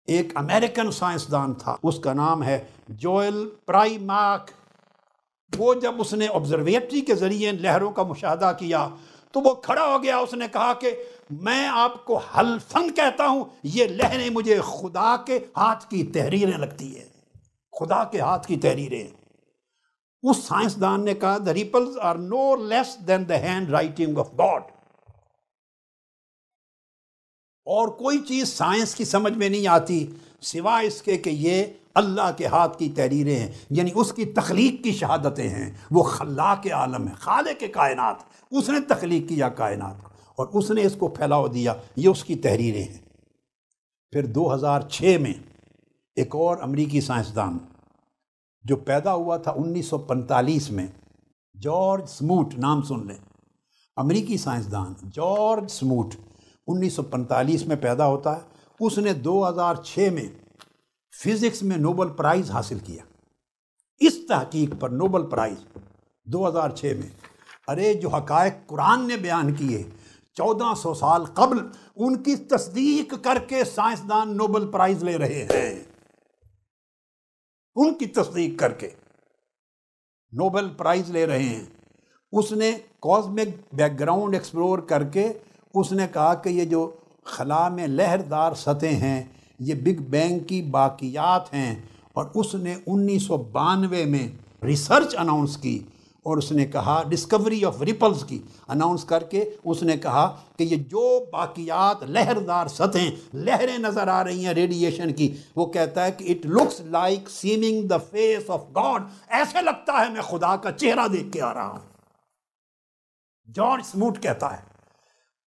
ایک امریکن سائنسدان تھا، اس کا نام ہے جوئل پرائماک۔ وہ جب اس نے آبزرویٹری کے ذریعے لہروں کا مشاہدہ کیا تو وہ کھڑا ہو گیا، اس نے کہا کہ میں آپ کو حلفاً کہتا ہوں یہ لہریں مجھے خدا کے ہاتھ کی تحریریں لگتی ہیں، خدا کے ہاتھ کی تحریریں۔ اس سائنسدان نے کہا the ripples are no less than the hand writing of God۔ اور کوئی چیز سائنس کی سمجھ میں نہیں آتی سوائے اس کے کہ یہ اللہ کے ہاتھ کی تحریریں ہیں، یعنی اس کی تخلیق کی شہادتیں ہیں۔ وہ خلاق عالم ہے، خالق کائنات، اس نے تخلیق کیا کائنات کو اور اس نے اس کو پھیلاؤ دیا، یہ اس کی تحریریں ہیں۔ پھر 2006 میں ایک اور امریکی سائنسدان جو پیدا ہوا تھا 1945 میں، جارج سموٹ، نام سن لیں، امریکی سائنسدان جارج سموٹ 1945 میں پیدا ہوتا ہے۔ اس نے 2006 میں فزکس میں نوبل پرائز حاصل کیا، اس تحقیق پر نوبل پرائز 2006 میں۔ ارے جو حقائق قرآن نے بیان کیے 1400 سال قبل، ان کی تصدیق کر کے سائنسدان نوبل پرائز لے رہے ہیں، ان کی تصدیق کر کے نوبل پرائز لے رہے ہیں۔ اس نے کاسمک بیک گراؤنڈ ایکسپلور کر کے اس نے کہا کہ یہ جو خلا میں لہردار سطح ہیں یہ بگ بینگ کی باقیات ہیں، اور اس نے 1992 میں ریسرچ اناؤنس کی اور اس نے کہا ڈسکوری آف ریپلز کی اناؤنس کر کے اس نے کہا کہ یہ جو باقیات لہردار سطحیں لہریں نظر آ رہی ہیں ریڈیشن کی، وہ کہتا ہے کہ it looks like seeming the face of God, ایسے لگتا ہے میں خدا کا چہرہ دیکھ کے آ رہا ہوں۔ جارج سموٹ کہتا ہے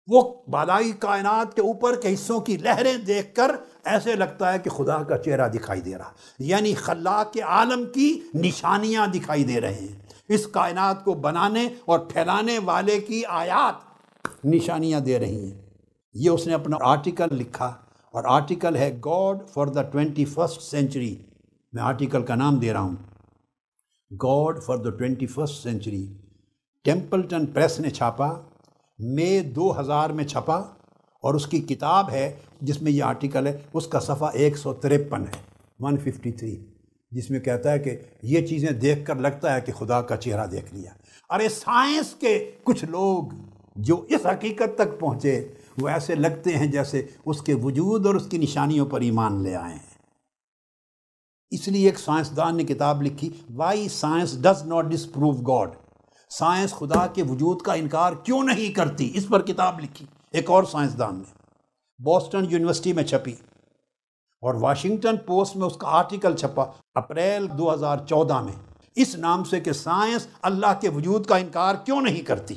وہ بالائی کائنات کے اوپر کے حصوں کی لہریں دیکھ کر ایسے لگتا ہے کہ خدا کا چہرہ دکھائی دے رہا، یعنی خلاق عالم کی نشانیاں دکھائی دے رہے ہیں، اس کائنات کو بنانے اور پھیلانے والے کی آیات نشانیاں دے رہی ہیں۔ یہ اس نے اپنا آرٹیکل لکھا، اور آرٹیکل ہے God for the 21st century. میں آرٹیکل کا نام دے رہا ہوں God for the 21st century. ٹیمپلٹن press نے چھاپا، مئی 2000 میں چھپا، اور اس کی کتاب ہے جس میں یہ آرٹیکل ہے، اس کا صفحہ 153 ہے، 153، جس میں کہتا ہے کہ یہ چیزیں دیکھ کر لگتا ہے کہ خدا کا چہرہ دیکھ لیا۔ ارے سائنس کے کچھ لوگ جو اس حقیقت تک پہنچے وہ ایسے لگتے ہیں جیسے اس کے وجود اور اس کی نشانیوں پر ایمان لے آئے ہیں۔ اس لیے ایک سائنسدان نے کتاب لکھی why science does not disprove God, science خدا کے وجود کا انکار کیوں نہیں کرتی، اس پر کتاب لکھی ایک اور سائنسدان نے، بوسٹن یونیورسٹی میں چھپی، اور واشنگٹن پوسٹ میں اس کا آرٹیکل چھپا اپریل 2014 میں، اس نام سے کہ سائنس اللہ کے وجود کا انکار کیوں نہیں کرتی۔